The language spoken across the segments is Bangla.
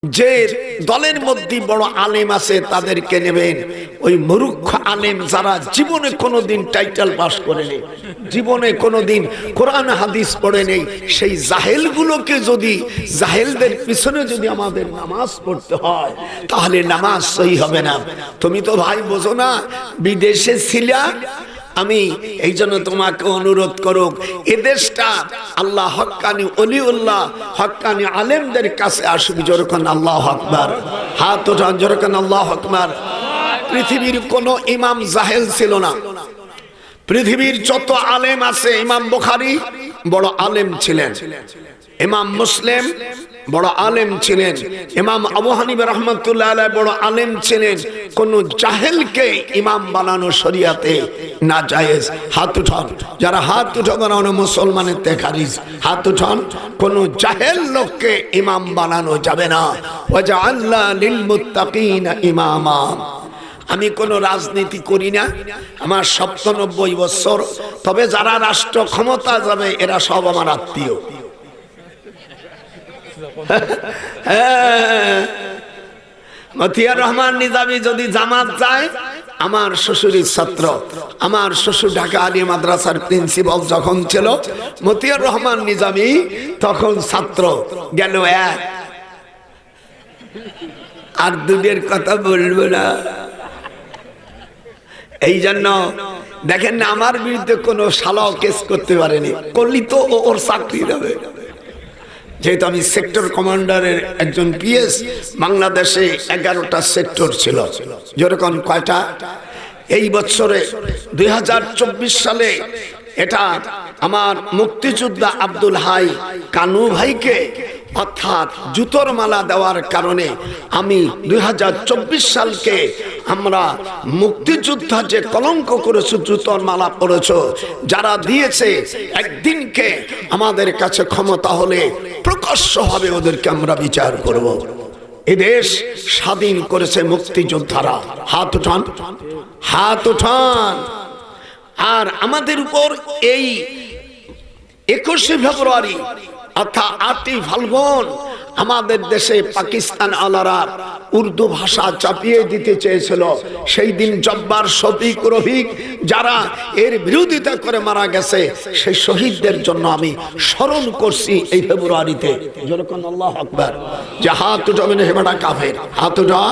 যে দলের মধ্যে বড় আলেম আছে তাদেরকে নেবেন। ওই মূর্খ আলেম যারা জীবনে কোনোদিন টাইটেল পাস করে নেই, জীবনে কোনোদিন কোরআন হাদিস পড়ে নেই, সেই জাহেলগুলোকে যদি, জাহেলদের পিছনে যদি আমাদের নামাজ পড়তে হয় তাহলে নামাজ সহি হবে না। তুমি তো ভাই বোঝো না, বিদেশে ছিলা। আমি এই জন্য তোমাকে অনুরোধ করো, এদেশটা আল্লাহ হক্কানি অলিউল্লাহ হক্কানি আলেমদের কাছে আসবে। যখন আল্লাহ আকবার, হাত ওঠান যখন আল্লাহ আকবার। পৃথিবীর কোন ইমাম জাহেল ছিল না। পৃথিবীর যত আলেম আছে, ইমাম বুখারী বড় আলেম ছিলেন, ইমাম মুসলিম বড় আলেম ছিলেন, ইমাম আবু হানিফা রাহমাতুল্লাহ আলাইহি বড় আলেম ছিলেন। কোন জাহেলকে ইমাম বানানো শরিয়াতে না জায়েজ। হাত উঠান যারা হাত উঠানো মুসলমানের তেখারিজ, হাত উঠান। কোন জাহেল লোককে ইমাম বানানো যাবে না। ওয়াজআলনা লিল মুত্তাকিনা ইমামা। আমি কোনো রাজনীতি করি না, আমার ৯৭ বছর। তবে যারা রাষ্ট্র ক্ষমতা যাবে এরা সব আমার আত্মীয়। মতিয়ার রহমান নিজামী যদি জামাত যায়, আমার শ্বশুরের ছাত্র, আমার শ্বশুর ঢাকা আলিয়া মাদ্রাসার প্রিন্সিপাল যখন ছিল, মতিয়ার রহমান নিজামী তখন ছাত্র। গেল এক, আর দুধের কথা বলবো না। এই জন্য দেখেন না, আমার বিরুদ্ধে কোনো শালাও কেস করতে পারেনি, করলি তো ওর চাকরি হবে। যেহেতু আমি সেক্টর কমান্ডারের একজন পিএস, বাংলাদেশে 11টা সেক্টর ছিল। যেরকম কয়টা? এই বছরে 2024 সালে এটা আমার মুক্তিযোদ্ধা আব্দুল হাই কানু ভাইকে অর্থাৎ জুতোর মালা দেওয়ার কারণে আমি 2024 সালকে আমরা মুক্তিযোদ্ধা যে কলঙ্ক করেছো, জুতোর মালা পড়েছো, যারা দিয়েছে, একদিনকে আমাদের কাছে ক্ষমতা হলে প্রকাশ্য হবে ওদেরকে আমরা বিচার করব। এদেশ স্বাধীন করেছে মুক্তিযোদ্ধারা। হাত উঠান, হাত উঠান। আর আমাদের উপর এই 21শে ফেব্রুয়ারি অর্থাৎ 8ই ফাল্গুন আমাদের দেশে পাকিস্তান আলারা উর্দু ভাষা চাপিয়ে দিতে চেয়েছিল। সেই দিন জব্বার, শফিক, রফিক যারা এর বিরোধিতা করে মারা গেছে, সেই শহীদদের জন্য আমি স্মরণ করছি এই ফেব্রুয়ারিতে। যেরকম আল্লাহু আকবার। যে হাত উঠাবেন হেবাটা কাফের, হাত উঠা।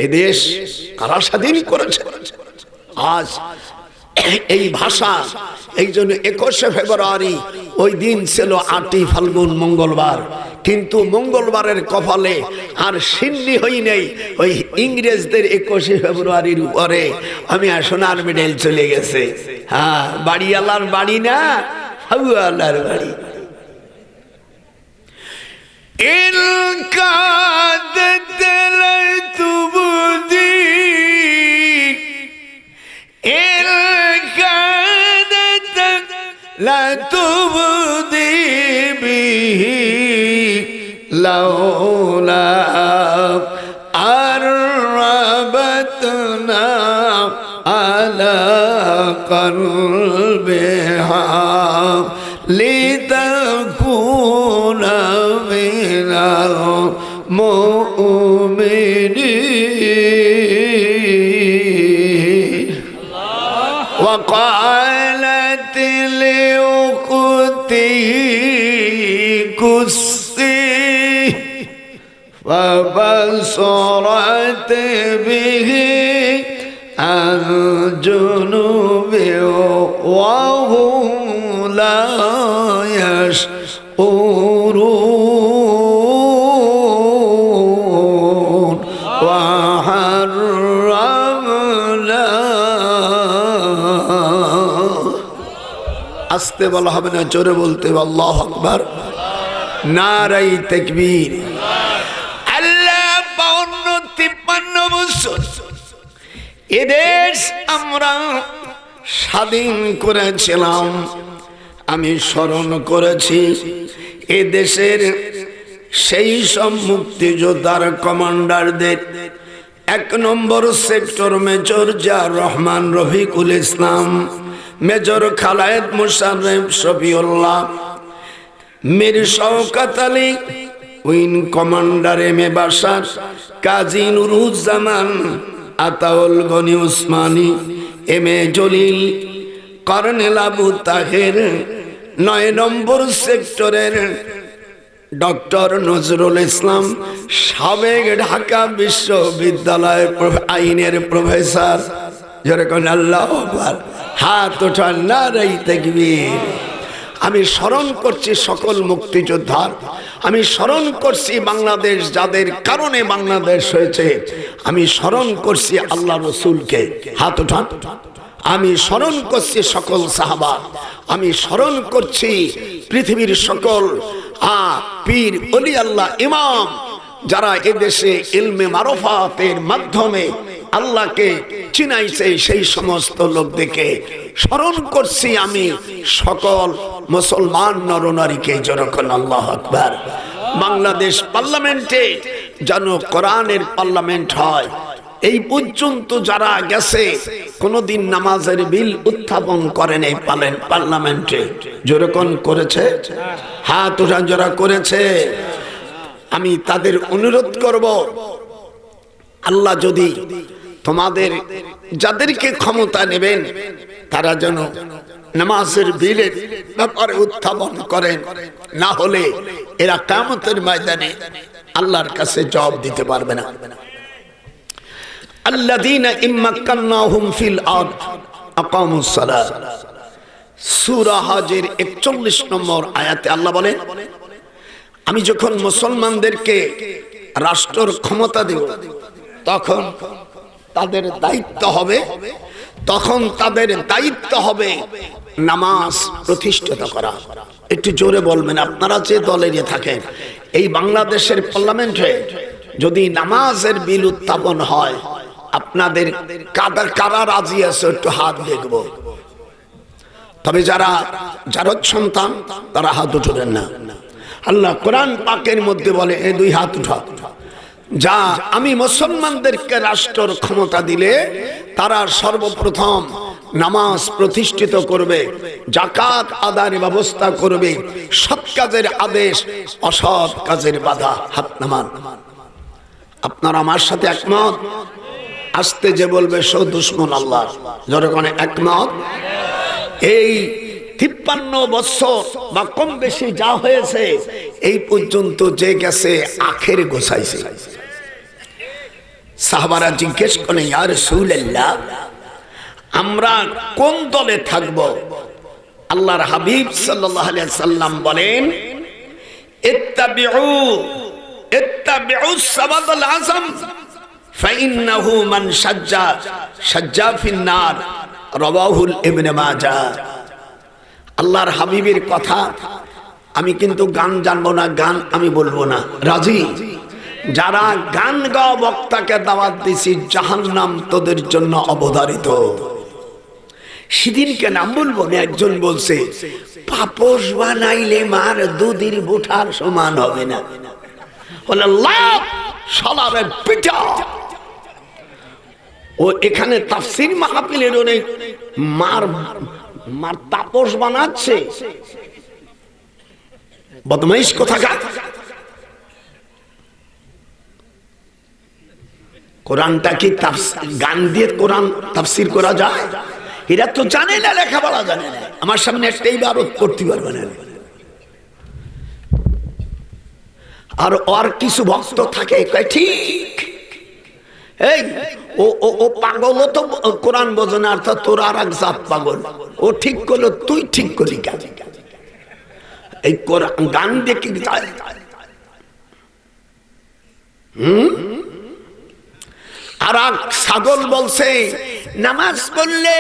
এই দেশ কারা স্বাধীন করেছে? আজ এই ভাষা। এই জন্য 21শে ফেব্রুয়ারি ওই দিন ছিল 8ই ফাল্গুন মঙ্গলবার, কিন্তু মঙ্গলবারের কপালে আর সিন্নি হই নেই ওই ইংরেজদের 21শে ফেব্রুয়ারির উপরে। আমি সোনার মেডেল চলে গেছে। হ্যাঁ, বাড়িওয়ালার বাড়ি না, হাউয়ালার বাড়ি। لا تبدي به لولا أربتنا على قلبها لتكون من المؤمنين. وقالت لأخته قصي فبصرت به عن جنوب وهم لا يشعرون. وحرمنا আস্তে বলা হবে না, জোরে বলতে হবে আল্লাহু আকবার, নারাই তাকবীর। আল্লাহ 52-53 বছর এদেশ আমরা স্বাধীন করেছিলাম। আমি স্মরণ করেছি এদেশের সেই সব মুক্তিযোদ্ধার কমান্ডারদের। 1 নম্বর sector major Ziaur Rahman, Rafiqul Islam, major Khaled Musharraf, Shafiullah, Mir Shawkat Ali, wing commander M A Bashar, Kazi Nuruzzaman, Ataul Gani Osmani, M A Jalil, colonel Abu Taher, 9 নম্বর সেক্টরের ডক্টর নজরুল ইসলাম, সাবেক ঢাকা বিশ্ববিদ্যালয় আইনের প্রফেসর। যেরকম আল্লাহু আকবার, হাত ওঠান, নারাই তাকবীর। আমি স্মরণ করছি সকল মুক্তিযোদ্ধার, আমি স্মরণ করছি বাংলাদেশ যাদের কারণে বাংলাদেশ হয়েছে, আমি স্মরণ করছি আল্লাহ রসুলকে, হাত ওঠান। আমি স্মরণ করছি সকল সাহাবা, আমি স্মরণ করছি পৃথিবীর সকল পীর ওলি আল্লাহ ইমাম যারা এদেশে ইলমে মারফাতের মাধ্যমে আল্লাহকে চিনাইছে, সেই সমস্ত লোকদেরকে স্মরণ করছি আমি সকল মুসলমান নরনারীকে। যেরকম আল্লাহু আকবার। বাংলাদেশ পার্লামেন্টে যেন কোরআনের পার্লামেন্ট হয়। এই পর্যন্ত যারা গেছে কোনদিন নামাজের বিল উত্থাপন করেন এই পার্লামেন্টে, যেরকম করেছে, হাত উঠান যারা করেছে, আমি তাদের অনুরোধ করব, আল্লাহ যদি তোমাদের যাদেরকে ক্ষমতা নেবেন তারা যেন নামাজের বিলের ব্যাপারে উত্থাপন করেন, না হলে এরা কিয়ামতের ময়দানে আল্লাহর কাছে জবাব দিতে পারবে না। আল্লাযীনা ইম্মাক্কান্নাহুম ফিল আরদ আকামুস সালাত, সূরা হজের 41 নম্বর আয়াতে আল্লাহ বলেন, আমি যখন মুসলমানদেরকে রাষ্ট্রের ক্ষমতা দেব তখন তাদের দায়িত্ব হবে নামাজ প্রতিষ্ঠিত করা। একটু জোরে বলবেন আপনারা যে দলের থাকেন। এই বাংলাদেশের পার্লামেন্টে যদি নামাজের বিল উত্থাপন হয়, আপনাদের কারা রাজি আছে একটু হাত দেখব। তবে যারা সন্তান তারা হাত উঠাবেন না। আল্লাহ কোরআন পাকের মধ্যে বলে, এই 2 হাত উঠা, যা আমি মুসলমানদেরকে রাষ্ট্রের ক্ষমতা দিলে তারা সর্বপ্রথম নামাজ প্রতিষ্ঠিত করবে, যাকাত আদায়ের ব্যবস্থা করবে, সৎ কাজের আদেশ, অসৎ কাজের বাধা। হাত নামান। আপনারা আমার সাথে একমত? আসতে যে বলবে সো দুশমন আল্লাহ। যখন একমত, এই 53 বছর বা কম বেশি যা হয়েছে এই পর্যন্ত যে গেছে আখের গোছাইছে। সাহাবারা জিজ্ঞেস করে, ইয়া রাসূলুল্লাহ, আমরা কোন দলে থাকব? আল্লাহর হাবিব সাল্লাল্লাহু আলাইহি সাল্লাম বলেন, ইত্তাবিউ সাবাদাল আযম ফাইন্নাহু মান শাজ্জা ফিন নার, রাওয়াহুল ইবনে মাজাহ। আল্লাহর হাবিবের কথা। আমি কিন্তু গান জানবো না, গান আমি বলবো না, রাজি? যারা গান গাওয়া বক্তাকে দাওয়াত দিছি, জাহান্নাম তোদের জন্য অবধারিত। সেদিনকে নাম বলবো না। একজন বলছে, পাপোশ বানাইলে মার দুধের বুঠার সমান হবে না। বলে লাভ শালারে পিটা। ও এখানে তাফসীর মাহফিলের অনেক মার তাপস বানাচ্ছে, বদমাইশ কোথাকার। কোরআনটা কি গান দিয়ে কোরআন তাফসীর করা যায়? এরা তো জানে না, লেখাপড়া জানে না। আমার সামনে একটা ইবারত করতে পারবে না। আর কিছু ভক্ত থাকে ঠিক, এই ও পাগল তো কোরআন বোঝে না, অর্থাৎ তোর আর এক জাত পাগল। ও ঠিক করলো, তুই ঠিক করলি কেন? এই কোরআন গান দেখে যায়। আর ছাগল বলছে নামাজ পড়লে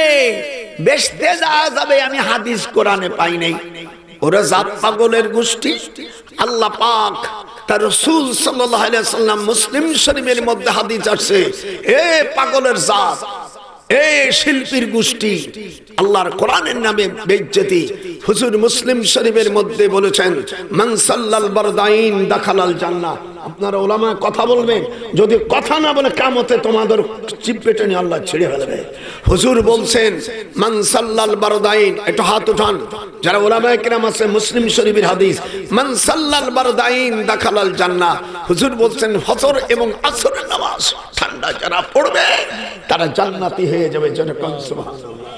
বেহেশতে যাওয়া যাবে। আমি হাদিস কোরআনে পাই নাই। ওরা জাত পাগলের গোষ্ঠী। আল্লাহ পাক তার রাসূল সাল্লাল্লাহু আলাইহি সাল্লাম মুসলিম শরীফের মধ্যে হাদিস আছে, এ পাগলের জাত, এ শিল্পীর গোষ্ঠী, আল্লাহর কোরআনের নামে বেইজ্জতি। হুজুর মুসলিম শরীফের মধ্যে বলেছেন, মান সাল্লাল বারদাইন দাখালাল জান্নাহ। আপনারা ওলামা কথা বলবেন, যদি কথা না বলে কিয়ামতে তোমাদের চিপেটে নিয়ে আল্লাহ ছেড়ে ফেলবে। হুজুর বলছেন মান সাল্লাল বারদাইন, একটু হাত উঠান যারা ওলামায়ে কিরাম আছে, মুসলিম শরীফের হাদিস, মান সাল্লাল বারদাইন দাখালাল জান্নাহ। হুজুর বলছেন ফজর এবং আসরের নামাজ ঠান্ডা যারা পড়বে তারা জান্নাতি হয়ে যাবে। যেরকম সুবহানাল্লাহ।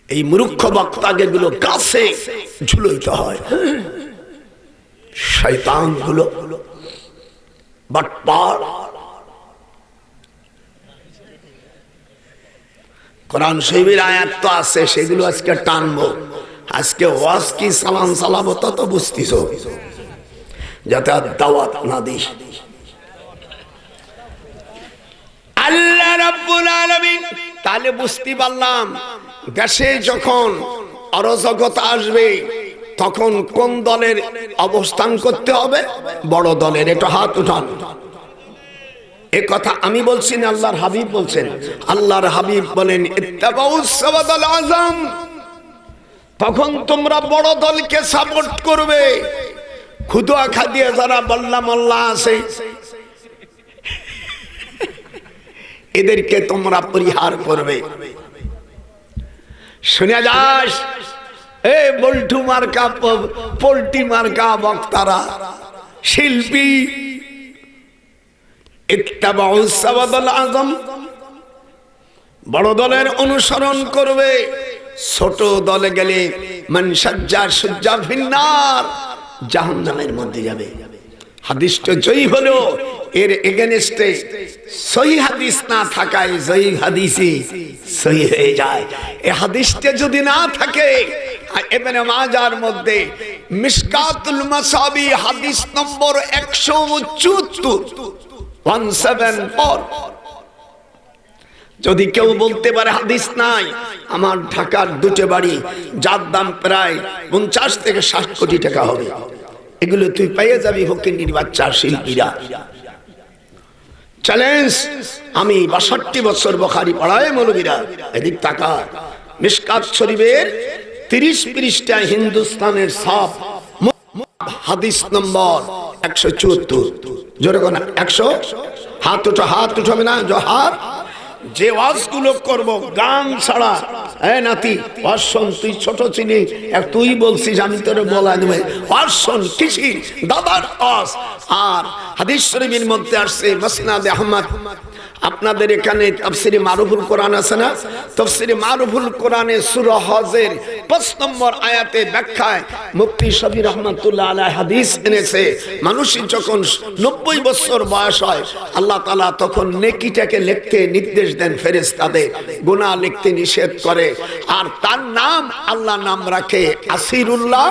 এই মূর্খ বক্তাকে গুলো গাছে ঝুলইতে হয়, শয়তান গুলো বাটপার। কোরআন শরীফের আয়াত তো আছে, সেগুলো আজকে টানবো। আজকে ওয়াজ কি সালাম সালাম তত বুঝতিস, যাতে আর দাওয়াত না দিস। আল্লাহ রাব্বুল আলামিন তাহলে বুঝতে পারলাম দেশে যখন অরাজকতা আসবে তখন কোন দলের অবস্থান করতে হবে? বড় দলের। একটু হাত উঠান। এ কথা আমি বলছি না, আল্লাহর হাবিব বলছেন। আল্লাহর হাবিব বলেন ইত্তাবাউস সাওয়াদাল আযম, তখন তোমরা বড় দলকে সাপোর্ট করবে। খুদুয়া খাদিয়া যারা বল্লা মোল্লা আছে এদেরকে তোমরা পরিহার করবে। শুনে যাস এ বল্টু মার্কা পোল্টি মার্কা বক্তারা, শিল্পী, ইত্তাবাউস সাওয়াদাল আযম, বড় দলের অনুসরণ করবে। ছোট দলে গেলে মান সাজ্জা সুজ্জা ফিন্নার, জাহান্নামের মধ্যে যাবে। হাদিসটা জয়ী হলো, এর এগেনস্টে সহি হাদিস না থাকায় জয়ী হাদিসই সহি হয়ে যায়। এই হাদিসটা যদি না থাকে, ইবনে মাজার মধ্যে মিশকাতুল মাসাবি হাদিস নম্বর 174 যদি কেউ বলতে পারে হাদিস নাই, আমার ঢাকার দুটো বাড়ি যার দাম প্রায় 50 থেকে 60 কোটি টাকা হবে, এগুলো তুই পেয়ে যাবি ফকিন্নির বাচ্চা শিল্পীরা। চ্যালেঞ্জ, আমি 62 বছর বুখারী পড়ায় মৌলবীরা, এদিক তাকা। মিশকাত শরীফের 30 পৃষ্ঠা হিন্দুস্তানের ছাপ, হাদিস নম্বর 174। জোরে কোন 100? হাত উঠো, হাত উঠাবে না হাত। যে ওয়াজগুলো করব গান ছাড়া, এ নাতি ওয়াজ শোন, তুই ছোট চিনি, তুই বলছিস আমি তোরে বলা দেবে, ওয়াজ শোন কৃষি দাদার ওয়াজ। আর হাদিস শরীফের মধ্যে আসছে মুসনাদে আহমদ। আপনাদের এখানে তাফসিরে মারুফুল কোরআন আছে না? তাফসিরে মারুফুল কোরআনে সূরা হজের 5 নম্বর আয়াতে ব্যাখ্যায় মুফতি শফি রহমাতুল্লাহ আলাইহি হাদিস এনেছে, মানুষের যখন 90 বছর বয়স হয় আল্লাহ তাআলা তখন নেকিটাকে লিখতে নির্দেশ দেন ফেরেশতাদের, গুনাহ লিখতে নিষেধ করে। আর তার নাম আল্লাহ নাম রাখে আসিরুল্লাহ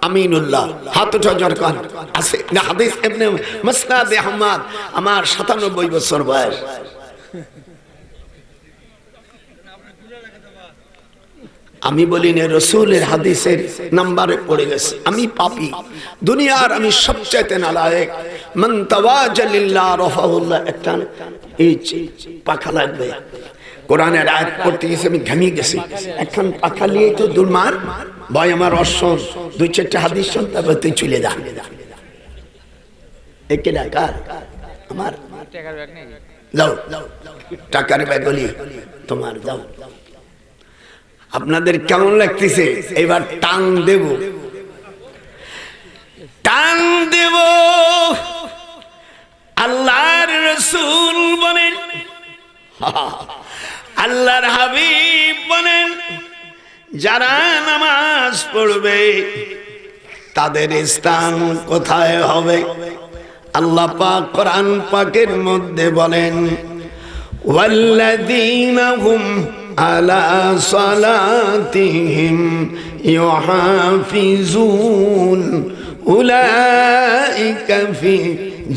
আমিনুল্লাহ। হাত উঠা জরকান আছে না? হাদিস ইবনে মুসনাদ আহমদ। আমার 97 বছর বয়স। আমি বলি না, রাসূলের হাদিসের নাম্বারে পড়ে গেছে। আমি পাপী, দুনিয়ার আমি সবচাইতে নালায়েক। মান তাওয়াজা লিল্লাহ রাফাহুল্লাহ। একটা এই পাখা লাগবে, কোরআনের আয়াত পড়তে গেছে, আমি ঘামিয়ে গেছি। এখন পাখা নিয়ে তো দুলমার ভয় আমার অশ্বন, 2-4টা হাদিস শুন, তারপর তুই চলে যা। একে ডাকার আমার যাও, টাকার ব্যাগ বলি তোমার, যাও। আপনাদের কেমন লাগতেছে? এবার টান দেব, টান দেব। আল্লাহর রাসূল বলেন, আল্লাহর হাবিব বলেন, যারা নামাজ পড়বে তাদের স্থান কোথায় হবে? আল্লাহ পাক কোরআন পাকের মধ্যে বলেন, ওয়াল্লাযীনা হুম আলা সালাতিহিম ইউহাফিজুন উলাইকা ফি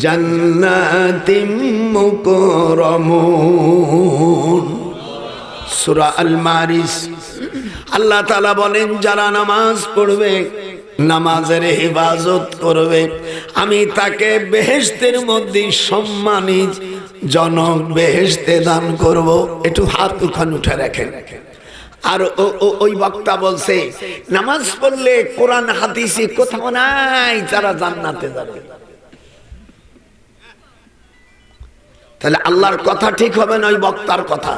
জান্নাতিম মুকরামুন। সূরা আল মারিস। আল্লাহ তাআলা বলেন, যারা নামাজ পড়বে, নামাজের হেফাজত করবে, আমি তাকে বেহেশতের মধ্যে সম্মানিত জনক বেহেশতে দান করব। একটু হাত উঠান, উঠে রাখেন। আর ওই বক্তা বলছে নামাজ পড়লে কোরআন হাদিসে কোথাও নাই যারা জান্নাতে যাবে। তাহলে আল্লাহর কথা ঠিক হবে না ওই বক্তার কথা?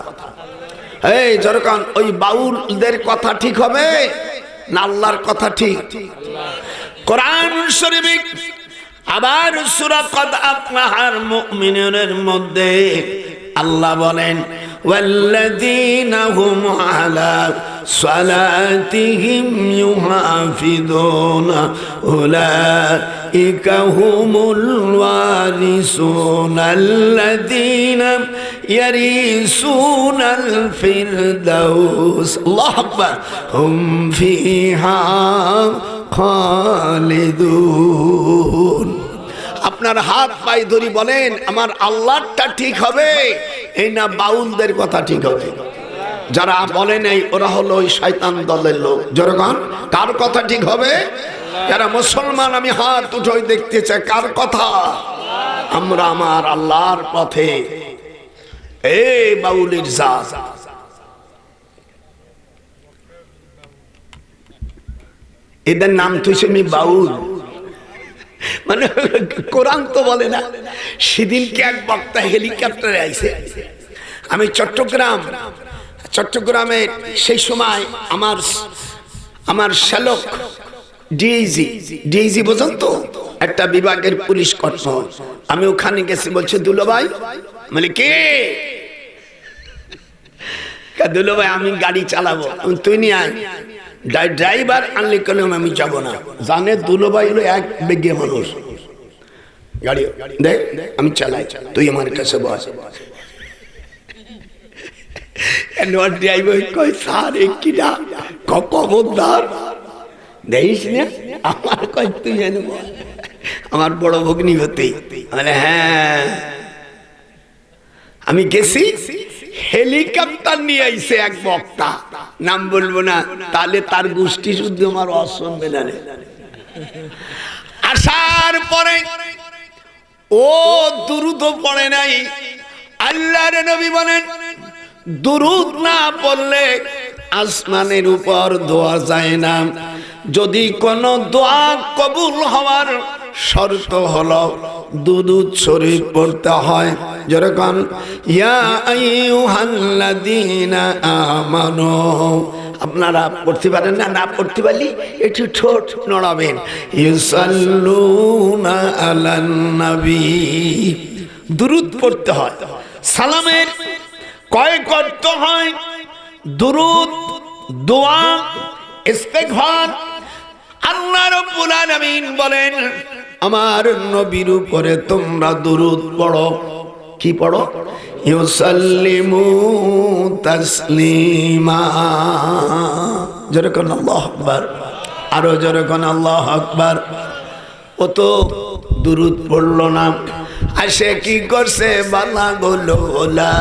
এই যখন ওই বাউলদের কথা ঠিক হবে না আল্লাহর কথা ঠিক? কোরআন শরীফে আবার সূরা কদ আফলাহাল মুমিনুনের মধ্যে আল্লাহ বলেন ওয়াল্লাযীনা হুম আলা সালাতিহিম ইউহাফিযুনা উলাইকা হুমুল ওয়ারিসুনা আল্লাযীনা ইয়ারিসুনাল ফিরদাউস আল্লাহু আকবার হুম ফিহা খালিদুন। আপনার হাত পায়ে ধরি বলেন আমার আল্লাহটা ঠিক হবে এই না বাউলদের কথা ঠিক হবে? যারা বলেন এই ওরা হলো ওই শয়তান দলের লোক। জনগণ কার কথা ঠিক হবে? যারা মুসলমান আমি হাত উঠে দেখতে চাই কার কথা? আমরা আমার আল্লাহর পথে। এই বাউলের জাত এদের নাম তুইছে আমি বাউল, মানে কোরআন তো বলে না। সেদিনকে এক বক্তা হেলিকপ্টারে আইছে। আমি চট্টগ্রামে সেই সময় আমার শ্যালক ডিআইজি বোঝেন তো, একটা বিভাগের পুলিশ কর্তা। আমি ওখানে গেছি, বলছে দুলো ভাই, মানে কে? দুলো ভাই আমি গাড়ি চালাবো, তুই নিয়ে আয়। ড্রাইভার আনলে কেন আমি যাবো না, জানে দুলো ভাই হলো এক বেগে মানুষ, গাড়ি দে আমি চালাই, তুই আমার কাছে বস। ড্রাইভার কয় স্যার কিনা খবরদার দেখিস না আমার, কয় তুই জানো আমার বড় ভগ্নি হতে। মানে হ্যাঁ আমি গেছি, হেলিকপ্টার নিয়ে আইছে এক বক্তা, নাম বলবো না, তাহলে তার গোষ্ঠী শুদ্ধ আমার অসম্ভব না। আসার পরে ও দুরূদ পড়ে নাই। আল্লাহর নবী বলেন দুরূদ না পড়লে আসমানের উপর দোয়া যায় না। যদি কোন দোয়া কবুল হওয়ার শর্ত হলো দুরূদ শরীফ পড়তে হয়। যেরকম ইয়া আইয়ুহাল্লাযীনা আমানু, আপনারা পড়তে পারেন না, না পড়তে পারলে একটু ঠোঁট নড়াবেন। ইউসাল্লুনা আলান নবী, দুরূদ পড়তে হয়। সালামের কয় করতে হয়? দুরূদ, দোয়া, ইস্তেগফার। আল্লাহ রাব্বুল আলামিন বলেন আমার নবীর উপরে তোমরা দুরূদ পড়ো। কি পড়ো? ইউসাল্লিমু তাসলিমা। যেরকম আল্লাহু আকবার, আরো যেরকম আল্লাহু আকবার। ও তো দুরূদ পড়লো না, আসে কি করছে? বালাগুলোলা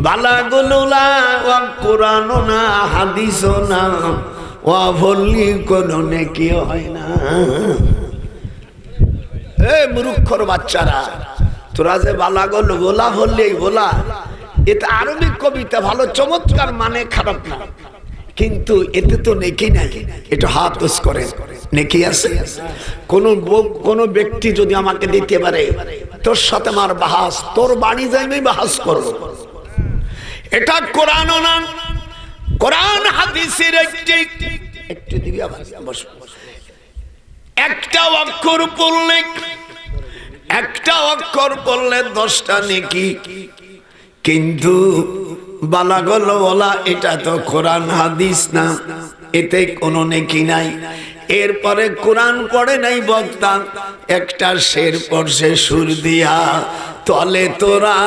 বালাগুলোলা, ওয়া কোরআনও না হাদিসও না, ওয়া বললি কোনো নেকি হয় না। এ মূর্খর বাচ্চারা, তোরা যে বালাগল গোলা হলেই গোলা, এটা আরবিক কবিতা, ভালো চমৎকার, মানে খারাপ না, কিন্তু এতে তো নেকি নাই। এটা হাত উস করে নেকি আছে। কোন ব্যক্তি যদি আমাকে দিতে পারে তোর সাথে আমার বাহাস, তোর বাড়ি যাইবে বাহাস করবো। এটা কোরআনও না, কোরআন হাদিসের একটু দিবি আবার একটা অক্ষর পড়লে, একটা অক্ষর পড়লে 10টা নেকি। কিন্তু বালাগল বলা এটা তো কোরআন হাদিস না, এতে কোনো নেকি নাই। এরপরে কোরআন পড়ে নাই বক্তা, একটা শের পড়ছে সুর দিয়া, তলে তোরা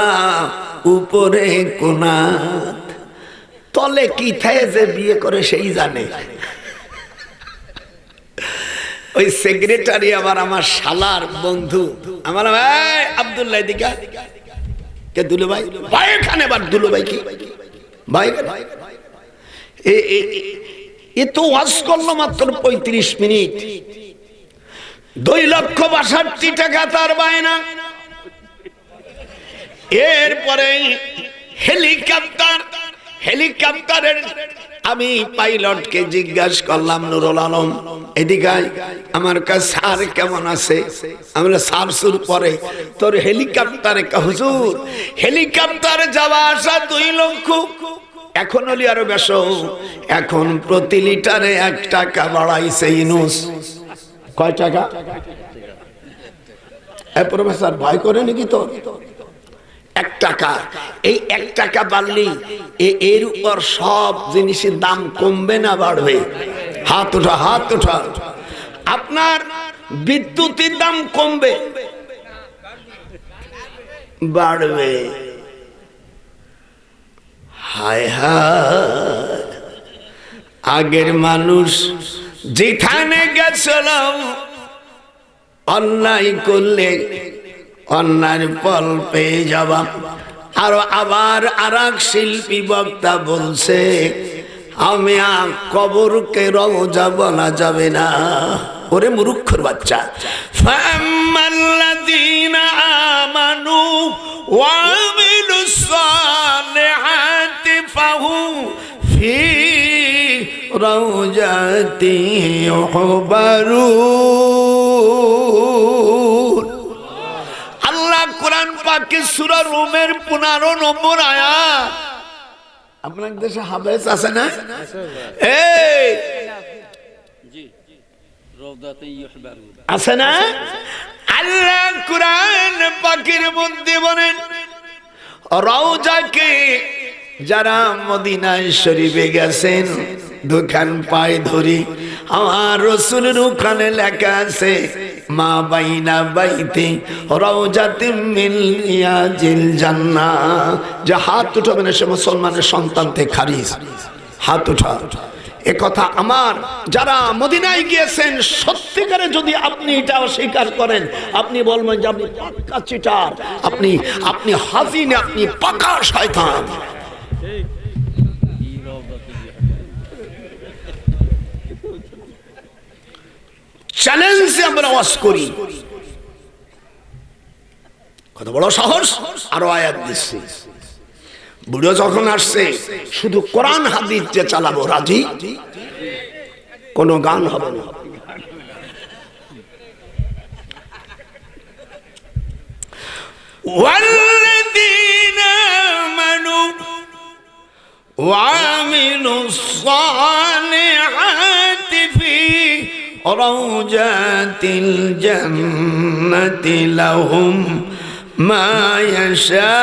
উপরে কোনা। তলে কি থাকে যে বিয়ে করে সেই জানে। ওই সেক্রেটারি আবার আমার শালার বন্ধু, আমার ভাই আব্দুল্লাহ দিকা কে দুলু ভাই, ভাই এখানে আবার দুলু ভাই কি ভাই, এ তো ওয়াজ করলো মাত্র 35 মিনিট, 2,62,000 টাকা তার বায়না। এরপরে হেলিকপ্টার হেলিকপ্টারের আমি পাইলটকে জিজ্ঞাসা করলাম, নুরুল আলম এদিকে আমার কাছে স্যার কেমন আছে? আমরা স্যার সুর পরে তোর হেলিকপ্টারে, হুজুর হেলিকপ্টারে যাওয়া আসা 2 লক্ষ, এখন হলি আরো বেশি, এখন প্রতি লিটারে 1 টাকা বাড়াইছে ইউনুস। কয় টাকা? প্রফেসর ভয় করে নাকি তোর? 1 টাকা। এই 1 টাকা বাড়লি এর উপর সব জিনিসের দাম কমবে না বাড়বে? হাত ওঠা, হাত ওঠা। আপনার বিদ্যুতের দাম কমবে বাড়বে? হায় হায়, আগের মানুষ যেখানে গেছিল অন্যায় করলে অন্যায়ের ফল পেয়ে যাবা। আর আবার আরেক শিল্পী বক্তা বলছে, আমি কবরকে রওজা বলা যাবে না। ওরে মূর্খর বাচ্চা, ফাম্মাল্লাযীনা আমানু ওয়া আমিলুস সালিহাতি ফাহুম ফি রাওজাতি ইউহবারুন। আল্লাহ কোরআন পাকে সূরা রুমের 15 নম্বর আয়াত। আপনার দেশে হাফেজ আছে না? এই আছে না? আল্লাহ কোরআন পাকের মধ্যে বলেন, রওজাকে যারা মদিনায় শরীফে গেছেন দুখান পায়ে ধরি, আমার রাসূলের ওখানে লেখা আছে, মা বাইনা বাইতে রওজাতিন মিন রিয়াজিল জান্নাহ। যে হাত উঠাবে না সে মুসলমানের সন্তান থেকে খারিজ। হাত উঠা। এ কথা আমার যারা মদিনায় গিয়েছেন, সত্যিকারে যদি আপনি এটা অস্বীকার করেন, আপনি বলবেন যে আপনি পাক্কা চিটার, আপনি হাজিন, আপনি পাকা শয়তান। চ্যালেঞ্জে আমরা ওয়াজ করি, কত বড় সাহস! আরো আয়াত দিচ্ছি, বুড়ো যখন আসছে শুধু কোরআন হাদিস যে চালাবো, রাজি? কোনো গান হবে না। ওয়াল্লাযীনা আমানু ওয়া আমিলুস সালিহাতি ফি রাওজাতিল জান্নাতি লাহুম মা ইয়াশাউনা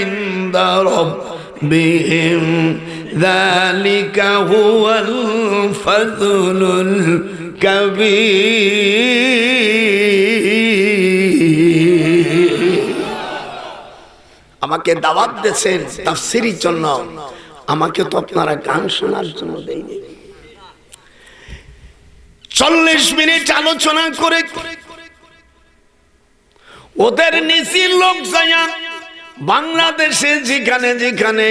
ইনদা রাব্বিহিম যালিকা হুয়াল ফাযলুল কাবীর। আমাকে দাওয়াত দিয়েছেন তাফসীরের জন্য, আমাকে তো আপনারা গান শোনার জন্য দেয়নি। 40 মিনিট আলোচনা করে ওদের নিচের লোক যায়া বাংলাদেশে যেখানে যেখানে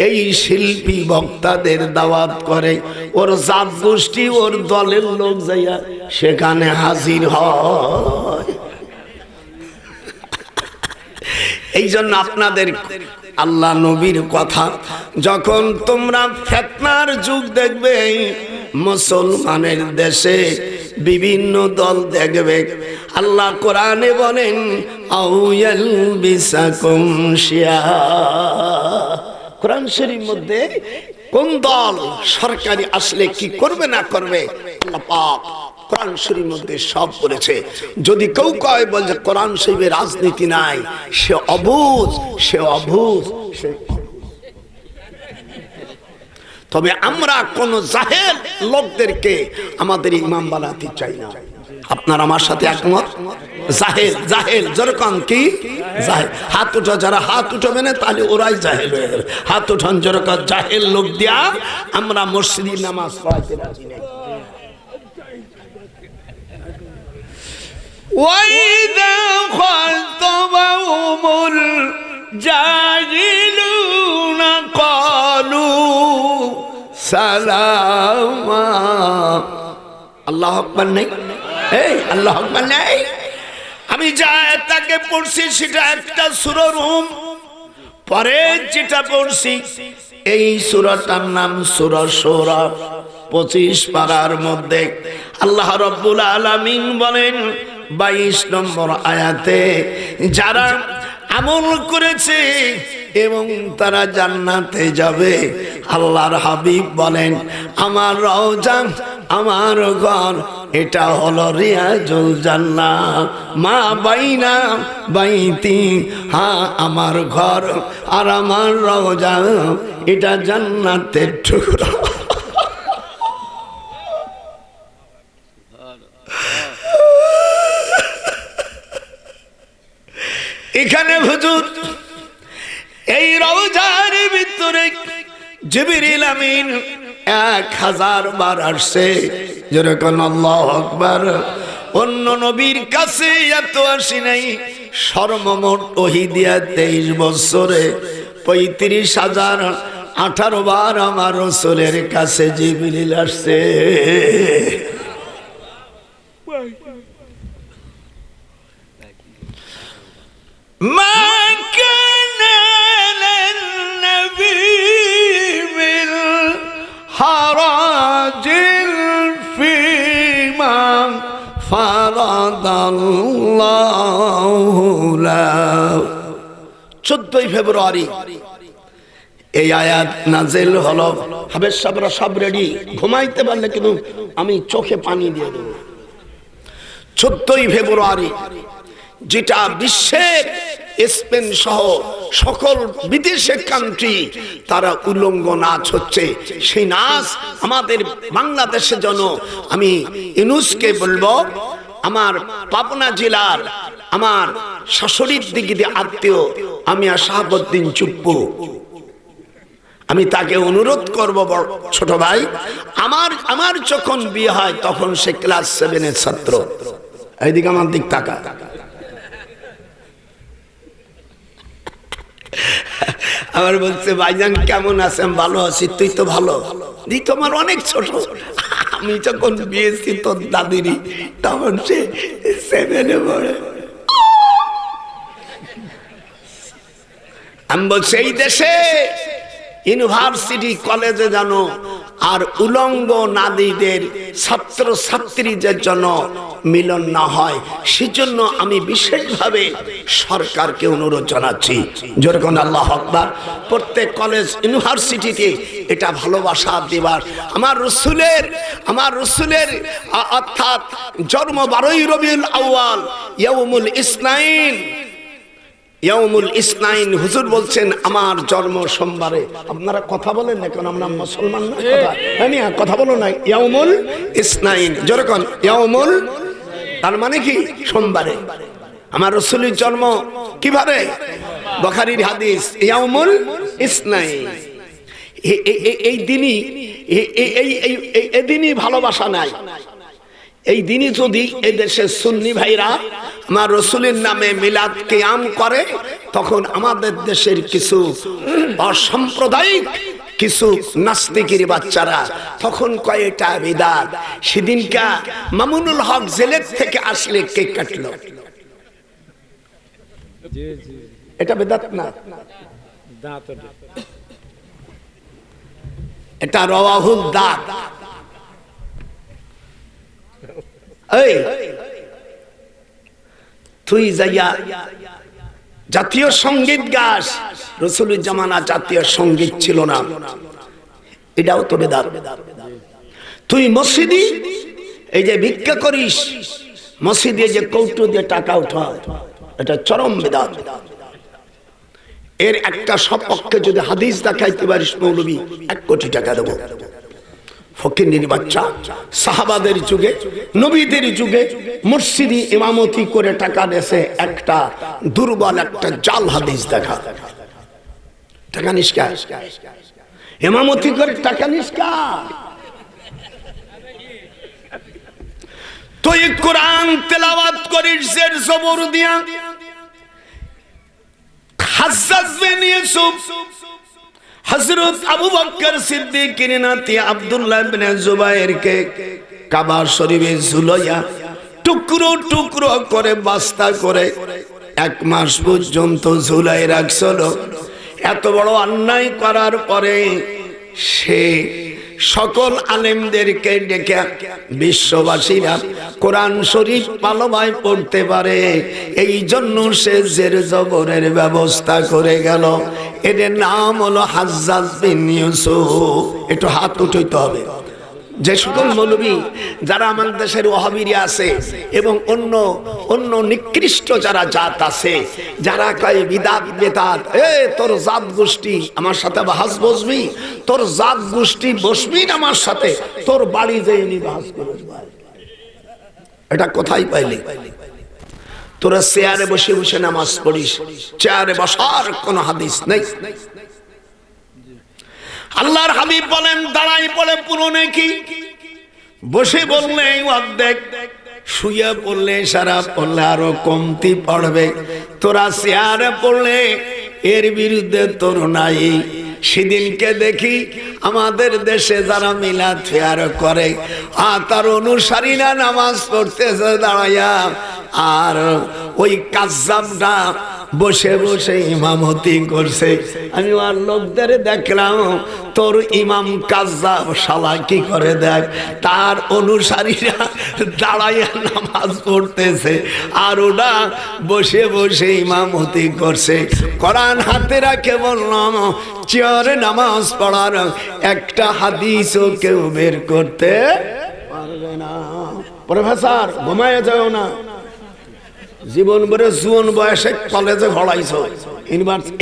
এই শিল্পী বক্তাদের দাওয়াত করে, ওর জাত গোষ্ঠী ওর দলের লোক যাইয়া সেখানে হাজির হয়। এই জন্য আপনাদের আল্লাহ নবীর কথা, যখন তোমরা ফিতনার যুগ দেখবে, মুসলমানের দেশে বিভিন্ন দল দেখবে, আল্লাহ কোরআনে বলেন আউয়াল বিসাকুম শিয়া। কোরআন শরীফের মধ্যে কোন দল সরকারি আসলে কি করবে না করবে আল্লাহ পাক কোরআন শরীফের মধ্যে সব বলেছে। যদি কেউ কয় বল যে কোরআন শরীফে রাজনীতি নাই, সে অবুঝ, সে অবুঝ, সে। তবে আমরা কোন জাহেল লোকদেরকে আমাদের ইমাম বানাতে চাই না। আপনার আমার সাথে একমত? জাহেল, জাহেল যেরকম কি জাহেল, হাত উঠা। যারা হাত উঠাবে না তাহলে ওরাই জাহেল হয়ে যাবে। হাত উঠান যেরকম জাহেল লোক দিয়া আমরা মসজিদে নামাজ পড়াইতে রাজি নেই। ওয়াইদা খালতাবাহুমুল জাহিলুনা ক্বালু সালামা। আল্লাহু আকবার নাই? এই আল্লাহু আকবার নাই? আমি যা তাকে পড়ছি সেটা একটা সূরা রুম পরে যেটা পড়ছি এই সূরাটার নাম সূরা শূরা। 25 পারার মধ্যে আল্লাহ রাব্বুল আলামিন বলেন 22 নম্বর আয়াতে, যারা আমল করেছে এবং তারা জান্নাতে যাবে, আল্লাহর হাবিব বলেন আমার রওজা, আমার ঘর, এটা হলো রিয়াজুল জান্নাহ। মা বাইনা বাইতি, হ্যাঁ আমার ঘর আর আমার রওজা, এটা জান্নাতের টুকরা। এখানে হুজুর এই রওজার ভিতরে জিবরিল আমিন 1000 বার আসছে, যেরকম আল্লাহু আকবার। অন্য নবীর কাছে এত আসি নাই। সর্বমোট ওহী দিয়া 23 বছরে 35,018 বার আমার রাসূলের কাছে জিবরিল আসছে। ما كان للنبي من حرج فيما فرض الله له। 14 ফেব্রুয়ারি এই আয়াত নাযিল হলো। হাবেশ সাবরা সব রেডি, ঘুমাইতে পারলে কিন্তু আমি চোখে পানি দিয়ে দেব। 14 ফেব্রুয়ারি যেটা বিশ্বের স্পেন সহ সকল বিদেশের কান্ট্রি তারা উলঙ্গ নাচ হচ্ছে, সেই নাচ আমাদের বাংলাদেশের জন্য আমি ইউনুসকে বলবো, আমার পাবনা জেলার আমার শাশুড়ির দিকে আত্মীয় আমি শাহাবুদ্দিন চুপ্পু, আমি তাকে অনুরোধ করব, ছোট ভাই আমার যখন বিয়ে হয় তখন সে ক্লাস 7 ছাত্র। এইদিকে আমার দিক তাকা। আমার বলছে ভাইজান কেমন আছেন? ভালো আছি। তুই তো ভালো? দি তোমার অনেক ছোট। আমি যখন বিয়েছি তোর দাদিরই, তখন সে 7-এ পড়ে। আমি বলছি এই দেশে ইউনিভার্সিটি কলেজে জানো আর উলঙ্গ নারীদের ছাত্র ছাত্রীদের জন্য মিলন না হয়, সেজন্য আমি বিশেষভাবে সরকারকে অনুরোধ জানাচ্ছি, যেরকম আল্লাহু আকবার, প্রত্যেক কলেজ ইউনিভার্সিটিতে এটা ভালোবাসা দিবার। আমার রসুলের অর্থাৎ জন্ম 12ই রবিউল আউয়াল, ইয়াউমুল ইসনাইন। হুজুর বলছেন আমার জন্ম সোমবারে। আপনারা কথা বলেন না কেন? আমরা মুসলমান না, কথা বলো না। ইয়াউমুল ইসনাইন, যেরকম ইয়াউমুল, তার মানে কি সোমবারে। আমার রাসূলের জন্ম কিভাবে? বুখারীর হাদিস, ইয়াউমুল ইসনাইন। এই দিনই ভালোবাসা নাই। এই দিনই যদি এই দেশের সুন্নি ভাইরা আমার রাসূলের নামে মিলাদ কিয়াম করে, তখন আমাদের দেশের কিছু অসাম্প্রদায়িক কিছু নাস্তিকের বাচ্চারা তখন কয় এটা বিদআত। সেদিনকা মামুনুল হক জেলের থেকে আসলে কেক কাটলো, এটা বিদআত না, এটা রাওয়াহুল দাত। এই তুই যাইয়া জাতীয় সঙ্গীত গাস, রাসূলের জামানা জাতীয় সঙ্গীত ছিল না, এটাও তো বিদআত। তুই মসজিদে এই যে ভিক্ষা করিস, মসজিদে যে কৌটো দিয়ে টাকা উঠায়, এটা চরম বিদআত। এর একটা সপক্ষে যদি হাদিস দেখাইতে পারিস, মৌলবী 1 কোটি টাকা দেবো। ফকিন্নির বাচ্চা, সাহাবাদের যুগে, নবীদের যুগে মসজিদে ইমামতি করে টাকা দেশে একটা দুর্বল একটা জাল হাদিস দেখা। টাকা নিষ্কা, ইমামতি করে টাকা নিষ্কা। তুই কোরআন তেলাওয়াত করিস জের জবর দিয়া। হাজ্জাজ বিন ইউসুফ হযরত আবু বকর সিদ্দিকের নাতি আব্দুল্লাহ ইবনে জুবায়েরকে কাবা শরীফে ঝুলাইয়া টুকরো টুকরো করে বস্তা করে 1 মাস পর্যন্ত ঝুলাই রাখছিল। এত বড় অন্যায় করার পরে সে সকল আলেমদেরকে ডেকে বিশ্ববাসীরা কোরআন শরীফ ভালোভাবে পড়তে পারে এই জন্য সে জের জবরের ব্যবস্থা করে গেল। এদের নাম হলো হাজ্জাজ বিন ইউসুফ। একটু হাত উঠাইতে হবে। যে সকল মৌলবী যারা আমাদের দেশের ওয়াহাবিরা আছে এবং অন্য অন্য নিকৃষ্ট যারা জাত আছে, যারা কয় বিদাত বেদাত, তোর জাত গোষ্ঠী আমার সাথে বাহাস বসবি, তোর জাত গোষ্ঠী বসবি না আমার সাথে, তোর বাড়ি যেয়ে নি বাহাস করে। এটা কোথায় পাইলি? তোরা চেয়ারে বসে বসে নামাজ পড়িস, চেয়ারে বসার কোন হাদিস নেই। আল্লাহর হাবিব বলেন দাঁড়াই পড়ে পুরো নেকি, বসে বললে অর্ধেক, শুয়ে পড়লে সারা পড়লে আরো কমতি পড়বে। তোরা চেয়ারে পড়লে এর বিরুদ্ধে তোর নাই। সেদিনকে দেখি আমাদের দেশে যারা মিলাদ ফেয়ার করে তার অনুসারীরা নামাজ পড়তেছে দাঁড়াইয়া, আর ওই কাজ্জাবটা বসে বসে ইমামতি করছে। আমি আর লোকদের দেখলাম তোর ইমাম কাজ্জাব শালা কি করে দেখ, তার অনুসারীরা দাঁড়াইয়া নামাজ পড়তেছে আর ওরা বসে বসে ইমামতি করছে। কোরআন হাতে রাখে বললাম চেয়ারে নামাজ পড়ার একটা হাদিসও কেউ বের করতে পারবে না। প্রফেসর ঘুমায় যাও না, জীবন ভরে জুয়ান বয়সে কলেজে পড়াইছো,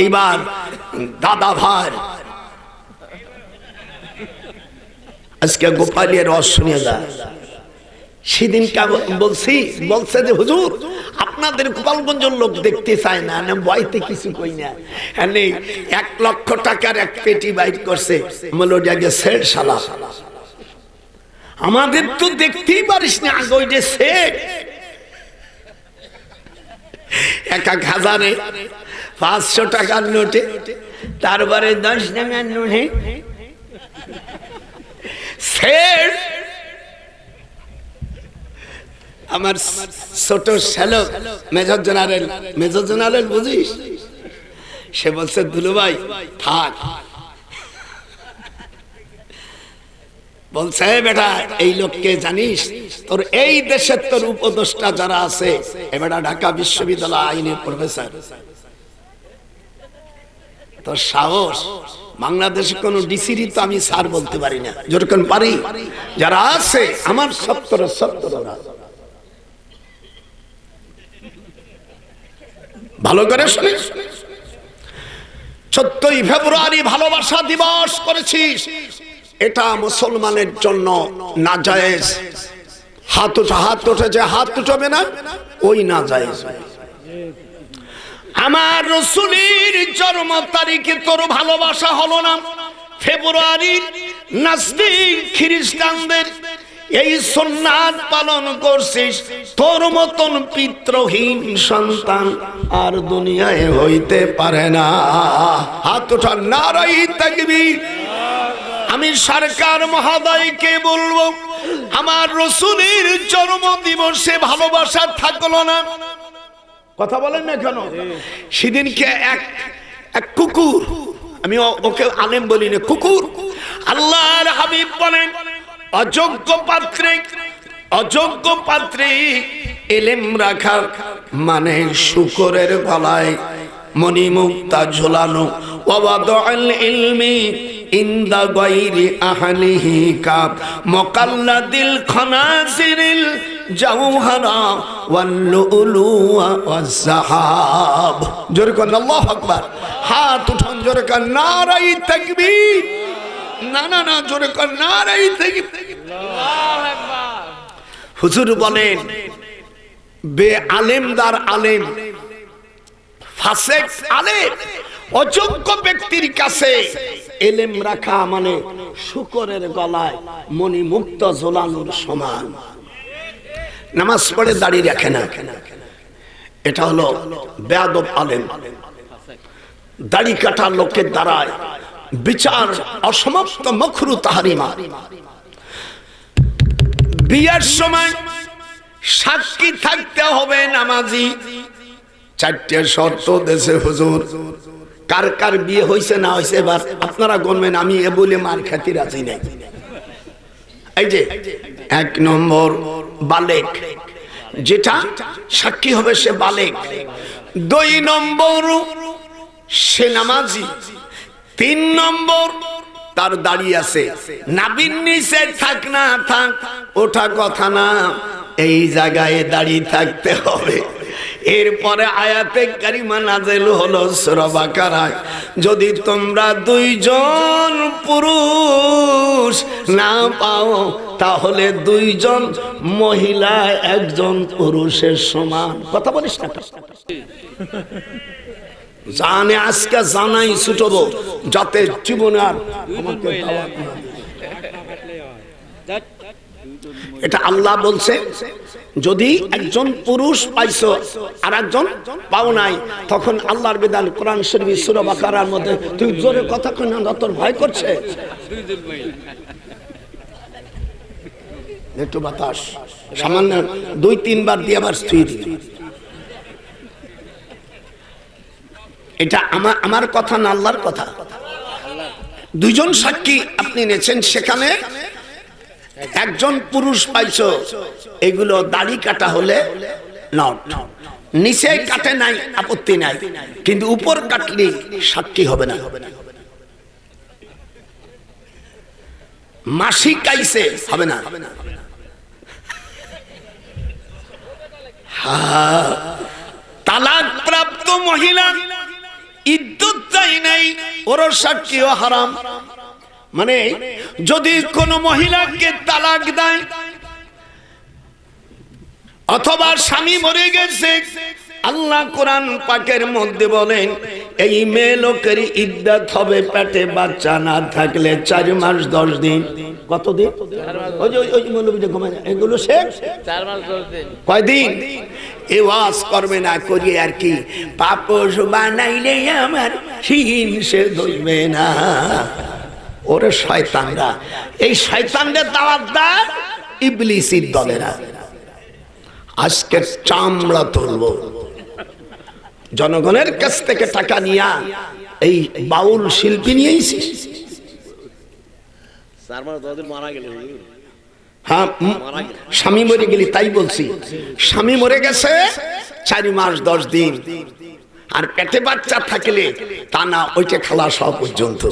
এইবার দাদা ভাই আজকে গোপালিয়া রস শুনে যায়। সেদিন বলছি, বলছে যে হুজুর আপনাদের গোপালগঞ্জের লোক দেখতে চায় না, বইতে কিছু কই না। 1 লক্ষ টাকার এক পেটি বাইট করছে, সেট শালা আমাদের তো দেখতেই পারিস না আগে ওই যে সেট। 1000 500 টাকার নোটে, তারপরে 10 টাকার নোটে সেট। আমার ছোট শ্যালক মেজর জেনারেল বুঝিস, সে বলছে দুলু ভাই থাক, বলছে বেটা এই লোককে জানিস, তোর এই দেশের তোর উপদেষ্টা যারা আছে এবার ঢাকা বিশ্ববিদ্যালয় আইনের প্রফেসর, তোর সাহস। বাংলাদেশে কোন ডিসিরি তো আমি স্যার বলতে পারি না, যতক্ষণ পারি যারা আছে আমার 70 ভালো করে শুনে। 14ই ফেব্রুয়ারি ভালোবাসা দিবস করেছিস, এটা মুসলমানের জন্য নাজায়েজ। হাত উঠে যে হাত উঠবে না ওই নাজায়েজ। আমার রাসূলের জন্ম তারিখে তোর ভালোবাসা হলো না, ফেব্রুয়ারির নাস্তিক খ্রিস্টানদের এই সুন্নাত পালন করছিস। তোর মতন পিতৃহীন সন্তান আর দুনিয়ায় হইতে পারে না। হাত উঠা, নারায়ে তাকবীর। আমি সরকার মহোদয়কে বলবো আমার রাসূলের জন্ম দিবসে ভালোবাসা থাকলো না। কথা বলেন না কেন? সেদিনকে এক কুকুর, আমি ওকে আলেম বলি না, কুকুর, আল্লাহর হাবিব বলেন অযোগ্য পাত্রে ইলম রাখা মানে শুকরের গলায় মণিমুক্তা ঝোলানো। ওয়াদাউল ইলমি ইনদা গায়রি আহলিহি কাব মুকাল্লাদিল খানাসিরিল জাওহারা ওয়াল লুলুয়া ওয়াজ যাহাব। জোরে কোন আল্লাহু আকবার। হাত উঠান জোরে কোন নারায়ে তাকবীর। না জোরে কোন নারায়ে তাকবীর। আল্লাহু আকবার। হুজুর বলেন বে আলেমদার আলেম, ফাসেক আলেম, অযোগ্য ব্যক্তির কাছে ইলম রাখা মানে শুকরের গলায় মণিমুক্তা ঝোলানোর সমান। নামাজ পড়ে দাঁড়িয়ে রাখে না, এটা হলো বেয়াদব আলেম। দাড়ি কাটা লোকের দ্বারায় বিচার অসমাপ্ত মখরু তাহরিমা। বিয়ের সময় সাক্ষী থাকতে হবে নামাজি। 4টে শর্ত দেশে হুজুর, কার কার বিয়ে হয়েছে না হয়েছে এবার আপনারা গণবেন, আমি এ বলে মার খাতির আছি নাই। এই যে 1 নম্বর বালেক, যেটা সাক্ষী হবে সে বালেক। 2 নম্বর সে নামাজি। 3 নম্বর তার দাঁড়িয়ে আছে। নাবির নিচে থাক না থাক ওঠা কথা না, এই জায়গায় দাঁড়িয়ে থাকতে হবে। এরপরে আয়াতে কারিমা নাযিল হলো সূরা বাকারায়, যদি তোমরা 2 জন পুরুষ না পাও তাহলে 2 জন মহিলা 1 জন পুরুষের সমান। কথা বলিস না জানে, আজকে জানাই ছুটবো যাতে জীবনে আর আমাকে দাওয়াত না। এটা আল্লাহ বলছে, যদি 1 জন পুরুষ পাইছো আর 1 জন পাও নাই, তখন আল্লাহর বিধান কোরআন শরীফ সূরা বাকারার মধ্যে, তুই জোরে কথা কই না, তোর ভয় করছে, একটু বাতাস সামান্য 2-3 বার দিয়ে আবার স্থির। এটা আমার কথা না, আল্লাহর কথা। 2 জন সাক্ষী আপনি নেছেন, সেখানে 1 জন পুরুষ পাইছো, এগুলো দাড়ি কাটা হলে নট, নিচে কাটে নাই আপত্তি নাই, কিন্তু উপর কাটলে সাক্ষী হবে না। মাসি কাইছে হবে না। তালাক প্রাপ্ত মহিলা ইদ্যুৎ চাই নাই, ওর সাক্ষীও হারাম। মানে যদি কোন মহিলাকে তালাক দেয় অথবা স্বামী মরে গেছে, আল্লাহ কোরআন পাকের মধ্যে বলেন এই মেয়ে লোকের ইদ্যত হবে পেটে বাচ্চা না থাকলে 4 মাস 10 দিন। কতদিন? ওই মৌলবীটা ঘুমায়, এগুলো শেষ 4 মাস 10 দিন। কয়দিন? এ ওয়াজ করবে না করিয়ে আর কি, পাপোশ বানাইলে আমার শিন সে ধরবে না। ওরে শয়তানরা, এই শয়তানদের দাওয়াত দেয় ইবলিসের দলেরা। আজকে চামড়া তুলব, জনগণের কাছ থেকে টাকা নিয়া এই বাউল শিল্পী নিয়েছি। 4 মাস 10 দিন মারা গেল। হ্যাঁ, স্বামী মরে গেলি তাই বলছি, স্বামী মরে গেছে 4 মাস 10 দিন, আর পেটে বাচ্চা থাকলে তা না, ওইটা খালাস হওয়া পর্যন্ত।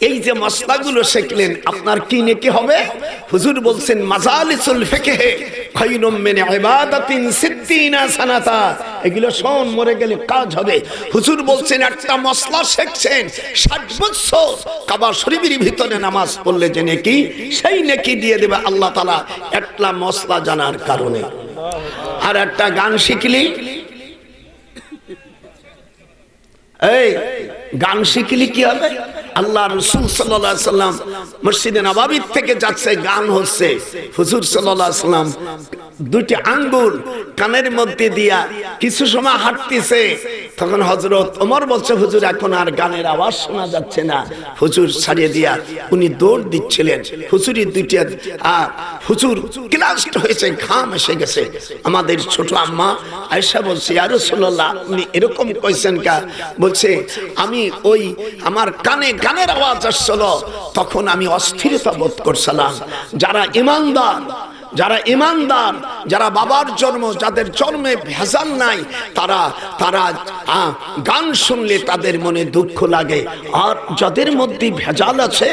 এই যে মশলাগুলো শিখলেন, আপনার কি নেকি হবে? হুজুর বলছেন মাজালিসুল ফিকহে খায়রুম মিন ইবাদাতিন 60 সানাতা। এগুলো শোন, মরে গেলে কাজ হবে। হুজুর বলছেন একটা মশলা শিখছেন 60 বছর কাবা শরীফের ভিতরে নামাজ পড়লে যে নেকি, সেই নেকি দিয়ে দেবে আল্লাহ তাআলা একটা মশলা জানার কারণে। আর একটা গান শিখলি, এই গান শিখলি কি হবে? আল্লাহ রাসূল সাল্লাল্লাহু আলাইহি সাল্লাম মসজিদে নববী থেকে যাচ্ছে, গান হচ্ছে, হুজুর সাল্লাল্লাহু আলাইহি সাল্লাম 2টি আঙ্গুল কানের মধ্যে দিয়া কিছু সময় হাঁটতেছে, তখন হযরত ওমর বলছে হুজুর এখন আর গানের আওয়াজ শোনা যাচ্ছে না। হুজুর ছাড়িয়ে দিয়া উনি দৌড় দিচ্ছিলেন, হুজুরের 2টি হুজুর ক্লান্ত হয়েছে, ঘাম এসে গেছে। আমাদের ছোট আম্মা আয়েশা বলছে ইয়া রাসূলুল্লাহ আপনি এরকম কইছেন কা? বলছে আমি ওই আমার কানে গানের আওয়াজ আসছিল, তখন আমি অস্থিরতা বোধ করছিলাম। যারা ইমানদার, যারা বাবার জন্ম, যাদের জন্মে ভেজাল নাই, তারা গান শুনলে তাদের মনে দুঃখ লাগে। আর যাদের মধ্যে ভেজাল আছে,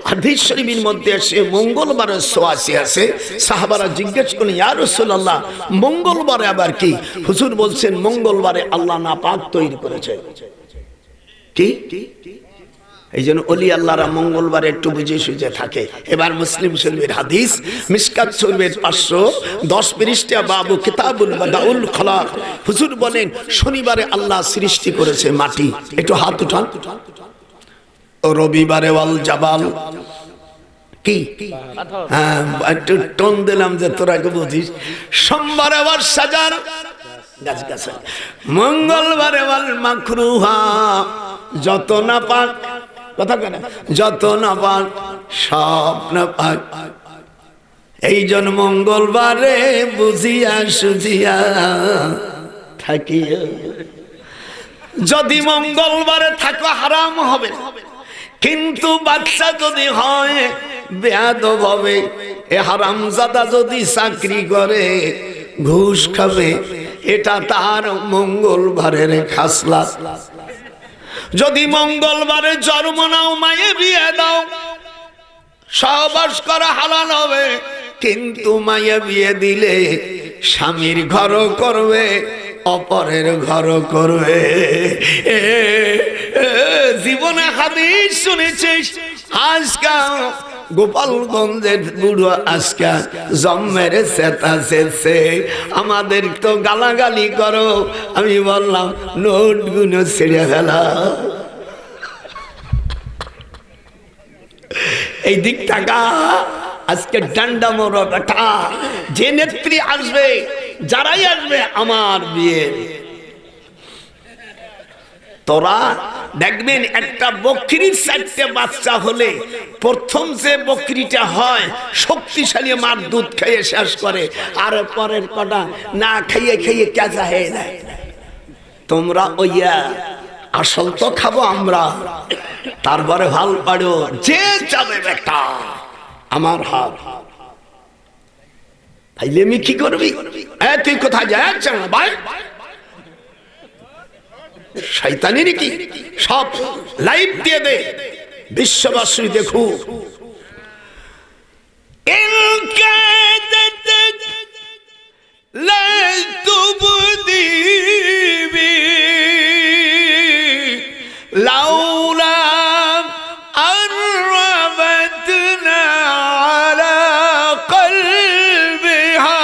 হাদিস শরীফের মধ্যে আছে মঙ্গলবারের সোয়াসি আছে। সাহাবারা জিজ্ঞেস করেন ইয়া রাসূলুল্লাহ মঙ্গলবারে আবার কি? হুজুর বলছেন মঙ্গলবারে আল্লাহ নাপাক তৈরি করেছে। কি? এই জন্য অলি আল্লাহরা মঙ্গলবার একটু বুঝে সুঝে থাকে। এবার মুসলিম শরীফের হাদিস, মিশকাত শরীফের 510 পৃষ্ঠা, বাবু কিতাবুল বাদাউল খলাক। হুজুর বলেন শনিবারে আল্লাহ সৃষ্টি করেছে মাটি। একটু হাত উঠান। রবিবারে ওয়াল জাবাল, কি? হ্যাঁ, একটু টোন দিলাম যে তোরা কে বুঝিস। সোমবারে আবার সাজার গাছ গাছ, মঙ্গলবারে ওয়াল মাকরুহা, যত না পাক, কথা কেন, যত না পাক সব না পাক। এই জন মঙ্গলবারে বুঝিয়া সুঝিয়া থাকিয়া। যদি মঙ্গলবারে থাকো হারাম হবে, কিন্তু বাচ্চা যদি হয় বেয়াদব হবে। এ হারামজাদা যদি চাকরি করে ঘুষ খাবে, এটা তার মঙ্গলবারের খাসলাত। যদি মঙ্গলবারে জন্ম নাও, মায়ে বিয়ে দাও, সহবাস করা হালাল হবে, কিন্তু মায়ে বিয়ে দিলে স্বামীর ঘর করবে, অপরের ঘর করবে। জীবনে হাদিস শুনেছিস? আজকাল গোপালগঞ্জের বুড়ো আজকা জন্মের চেতা চেয়েছে, আমাদের তো গালাগালি করো। আমি বললাম নোট গুলো ছেড়ে ফেলা, এই দিক টাকা আজকে ডান্ডা মোড়া বেটা। যে নেত্রী আসবে, যারাই আসবে আমার বিয়ে, তোরা দেখবেন একটা বকরির 4টে বাচ্চা হলে প্রথম যে বকরিটা হয় শক্তিশালী মার দুধ খেয়ে শেষ করে, আর পরের কটা না খাইয়ে খাইয়ে কেজা হয়ে যায়। তোমরা ওইয়া আসল তো খাবো আমরা, তারপরে ভাল পাড়ো যে যাবে বেটা আমার হাত। তাইলে আমি কি করবি? তুই কোথায় যাচ্ছ ভাই? শয়তানি নাকি? সব লাইভ দিয়ে দে, বিশ্ববাসী দেখু। লাউলা আরবাতনা আলা কলবিহা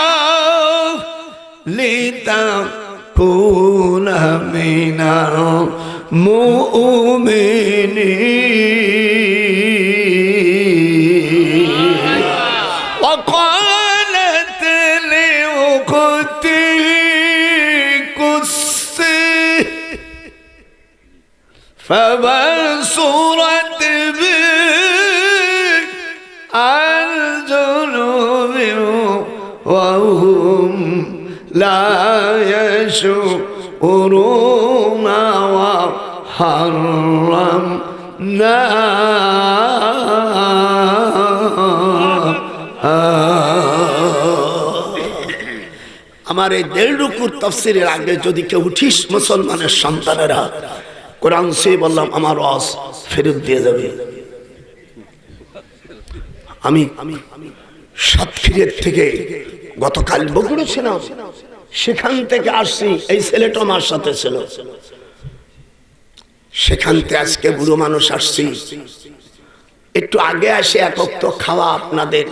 লিতাকুনা মিনাল মুমিনিন। وقالت لأختي قصي فبصرت به عن جنوب وهم لا يشعرون وحرمنا আমার এই 1.5 রুকুর তাফসীরের আগে যদি কেউ উঠিস মুসলমানের সন্তানেরা, কোরআন সে বললাম আমার ওয়াজ ফেরত দিয়ে যাবে। আমি সাতক্ষীরের থেকে গতকাল বগুড়া ছিলাম, সেখান থেকে আসছি, এই ছেলেটা আমার সাথে ছিল, সেখান থেকে আজকে বুড়ো মানুষ আসছি। একটু আগে আসে এক ওয়াক্ত খাওয়া আপনাদের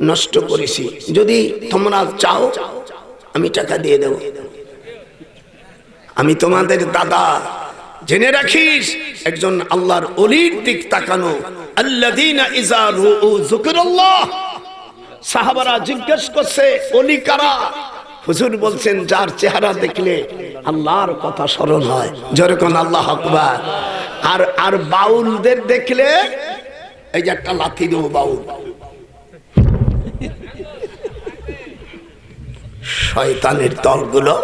নষ্ট করেছি, যদি তোমরা চাও আমি টাকা দিয়ে দেব। আমি তোমাদের দাদা, জেনে রাখিস একজন আল্লাহর ওলির দিক তাকানো। আল্লাযীনা ইযা রুউ যিকরাল্লাহ, সাহাবারা জিজ্ঞেস করছে ওলি কারা? হুজুর বলছেন যার চেহারা দেখলে আল্লাহর কথা স্মরণ হয়, জোরে কোন আল্লাহু আকবার। আর বাউলদের দেখলে এই যে একটা লাথি দেব বাউল, শয়তানের দলগুলো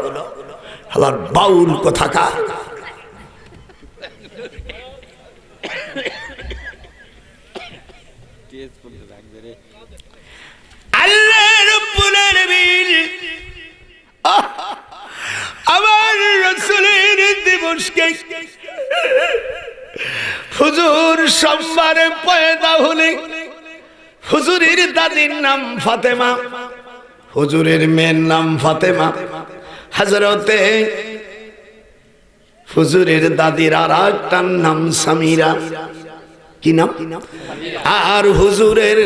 আল্লাহর বাউল কোথাকার। আল্লাহ রাব্বুল আলামিন আমার রাসূলের দিবসকে হুজুর সোমবারে পয়দা হলে, হুজুরের দাদির নাম ফাতেমা, হুজুরের মেয়ের নাম ফাতেমা, হযরতে হুজুরের দাদির আরেকটার নাম সামিরা, কি নাম? আর হুজুরের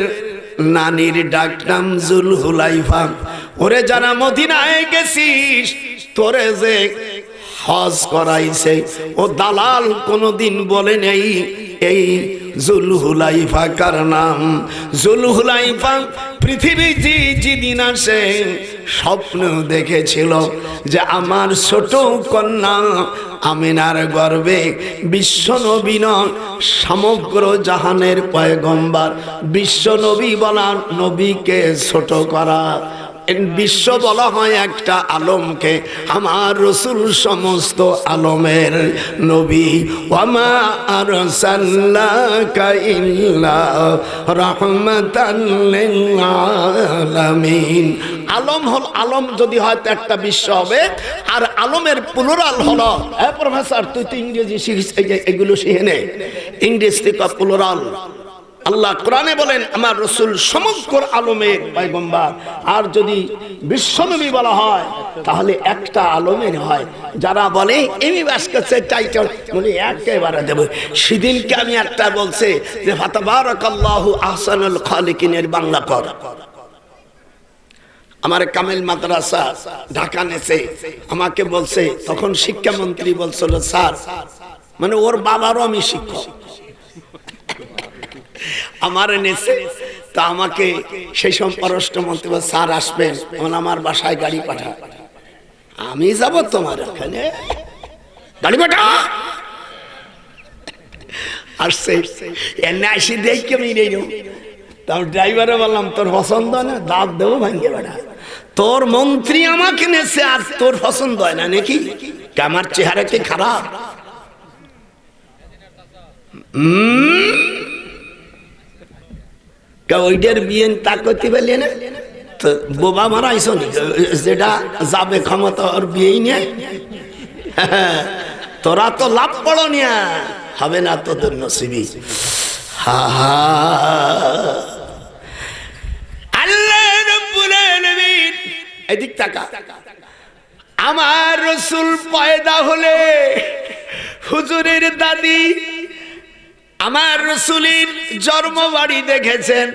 নানির ডাক নাম জুলহুলাইফা। ওরে যারা মদিনায় গেছিস, তোরে যে হজ করাইছে ও দালাল কোনদিন বলে নেই এই জুলহুলাইফা কার নাম। জুলহুলাইফা পৃথিবী যেদিন আসে স্বপ্ন দেখেছিল যে আমার ছোট কন্যা আমিনার গর্ভে বিশ্বনবী নয়, সমগ্র জাহানের পয়গম্বর বিশ্বনবী বলা নবীকে ছোট করা বিশ্ব বলা হয় একটা আলমকে, আমার রসুল সমস্ত আলমের নবী। ওয়ামা আরসালনাকা ইল্লা রাহমাতাল লিল আলামিন। আলম হল, আলম যদি হয় তো একটা বিশ্ব হবে, আর আলমের প্লুরাল হলো, প্রফেসর তুই তো ইংরেজি শিখিস, এগুলো শিখে নে, ইংরেজি থেকে প্লুরাল। আল্লাহ কোরআনে বলেন আমার রসুল সমগ্র আলমের পয়গম্বর, আর যদি বিশ্বনবী বলা হয় তাহলে একটা আলমের হয়। যারা বলে এমি বাস করছে টাইটেল বলে একেবারে দেব। সেদিনকে আমি একটা বলছে যে ফাতাবারাকাল্লাহু আহসানুল খালিকিনের বাংলা কর। আমার কামেল মাদ্রাসা ঢাকা নেছে, আমাকে বলছে, তখন শিক্ষামন্ত্রী বলছিল স্যার, মানে ওর বাবারও আমি শিক্ষক, আমার এনেছে, তা আমাকে সেই সময় পররাষ্ট্রমন্ত্রী বলে স্যার আসবেন, আমার বাসায় গাড়ি পাঠা। আমি যাব তোমার ওখানে, গাড়ি পাঠা। আসছে এনে আসি দেখি আমি নেই, তার ড্রাইভারে বললাম তোর পছন্দ হয় না, দাঁত দেবো ভাঙ্গে বেড়া। তোর মন্ত্রী আমাকে নেছে আর তোর পছন্দ হয় না নাকি? আমার চেহারা কি খারাপ? ওইটার বিয়ে তা করতে পারলে না তো বোবা মারাইছ, যেটা যাবে ক্ষমতা ওর বিয়েই নেই। তোরা তো লাভ পড়ো নিয়া, হবে না তোদের নসিবি। আল্লাহ রাব্বুল আলামিন এদিক তাকা। আমার রাসূল পয়দা হলে হুজুরের দাদি আমার রাসূলের জন্মবাড়ি দেখেছেন,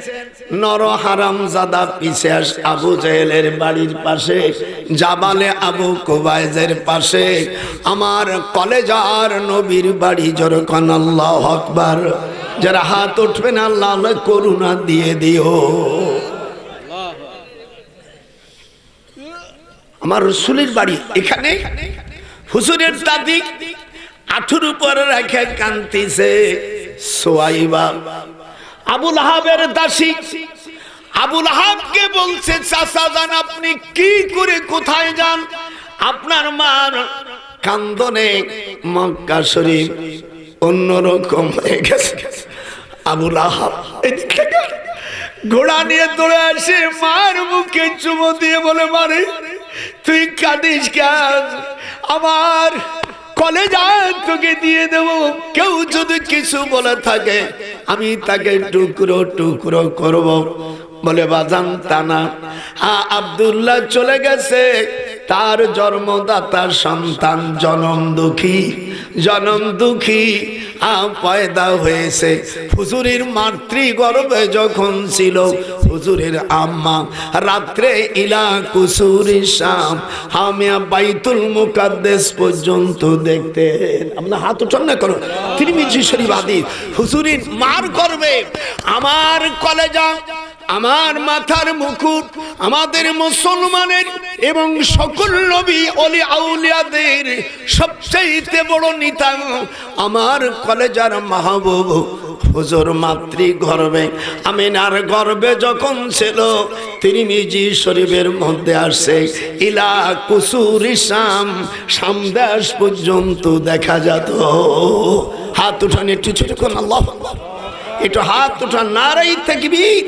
নর হারামজাদা পিশাচ আবু জেহেলের বাড়ির পাশে, জাবালে আবু কুবাইজের পাশে আমার কলেজার নবীর বাড়ি। যখন আল্লাহু আকবার, যারা হাত উঠবেন আল্লাহ করুণা দিয়ে দিও। আমার রাসূলের বাড়ি এখানে। হুজুরের দাদি আঠুর উপরে রেখে কাঁদতেছে। সুয়াইবা আবু লাহাবের দাসী, আবু লাহাবকে বলছে চাচা যান, আপনি কি করে কোথায় যান? আপনার মার কান্দনে মক্কা শরীফ অন্যরকম হয়ে গেছে। আবু লাহাব এদিকে ঘোড়া নিয়ে দৌড়ে আসে, মার মুখে চুমো দিয়ে বলে, মারে তুই কাঁদিস কেন? আমার কলেজা তোকে দিয়ে দেবো, কেউ যদি কিছু বলে থাকে আমি তাকে টুকরো টুকরো করব। বলে বাজান তা না, আব্দুল্লাহ চলে গেছে, তার জন্মদাতা সন্তান জনম দুঃখী পয়দা হয়েছে। হুজুরের মাতৃগর্ভে যখন ছিল, হুজুরের আম্মা রাত্রে ইলা কুসুরি শাম হামিয়া বাইতুল মুকাদ্দাস পর্যন্ত দেখতেন। আপনার হাত উঠান না করো, তিরমিজি শরীফ হাদিস। হুজুরের মার গর্ভে আমার কলেজা, আমার মাথার মুকুট, আমাদের মুসলমানের এবং সকল নবী ওলি আউলিয়াদের সবচেয়ে বড় নেতা আমার কলেজার মাহবুব হুজুর মাতৃ গর্ভে, আমিনার গর্ভে যখন ছিল, তিরমিজি শরীফের মধ্যে আসে ইলা কুসুরি শাম, শামদেশ পর্যন্ত দেখা যেত। হাত উঠান একটু ছোট কোন আল্লাহ, একটু হাত উঠান, নারাই তাকবীর,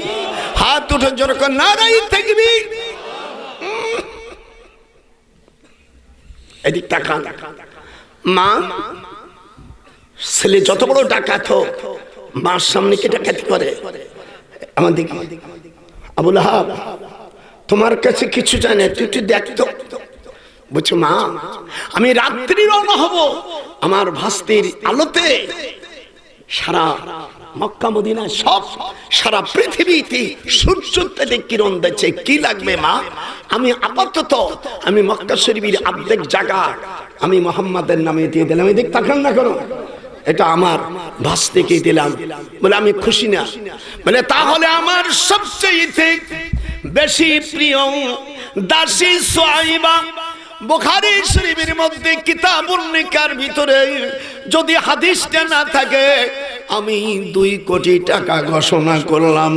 হাত উঠান জোরে করে নারাই তাকবীর। এদিক তাকান। মা ছেলে যত বড় ডাকাত হোক, মার সামনে কে ডাকাতি করে? আমার দিকে আবু লাহাব, তোমার কাছে কিছু চাই না, তুই একটু দেখতো। বলছো মা আমি রাত্রি রওনা হব, আমার ভাস্তির আলোতে সারা মক্কা মদিনা সব সারা পৃথিবীতে সূর্য থেকে কিরণ দিচ্ছে, কি লাগবে মা? আমি আপাতত আমি মক্কা শরীফের অর্ধেক জায়গা আমি মুহাম্মাদের নামে দিয়ে দিলাম। এদিক তাকান না করো, এটা আমার ভাস্তিকে দিলাম। বলে আমি খুশি না? বলে তাহলে আমার সবচেয়ে বেশি প্রিয় দাসী সুয়াইবা বুখারী শরীফের মধ্যে কিতাবুন নিকার ভিতরে যদি হাদিসটা না থাকে, আমি 2 কোটি টাকা ঘোষণা করলাম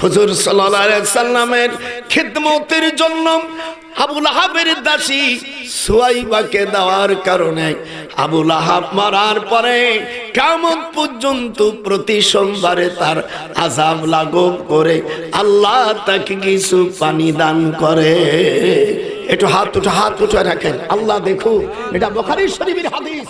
হুজুর সাল্লাল্লাহু আলাইহি সাল্লামের খিদমতের জন্য। আবু লাহাবের দাসী সুয়াইবাকে দেওয়ার কারণে আবু লাহাব মারার পরে কিয়ামত পর্যন্ত প্রতি সোমবারে তার আযাব লাঘব করে আল্লাহ তাকে কিছু পানি দান করে। একটু হাত উঠে রাখেন, আল্লাহ দেখুন, এটা বুখারী শরীফের হাদিস।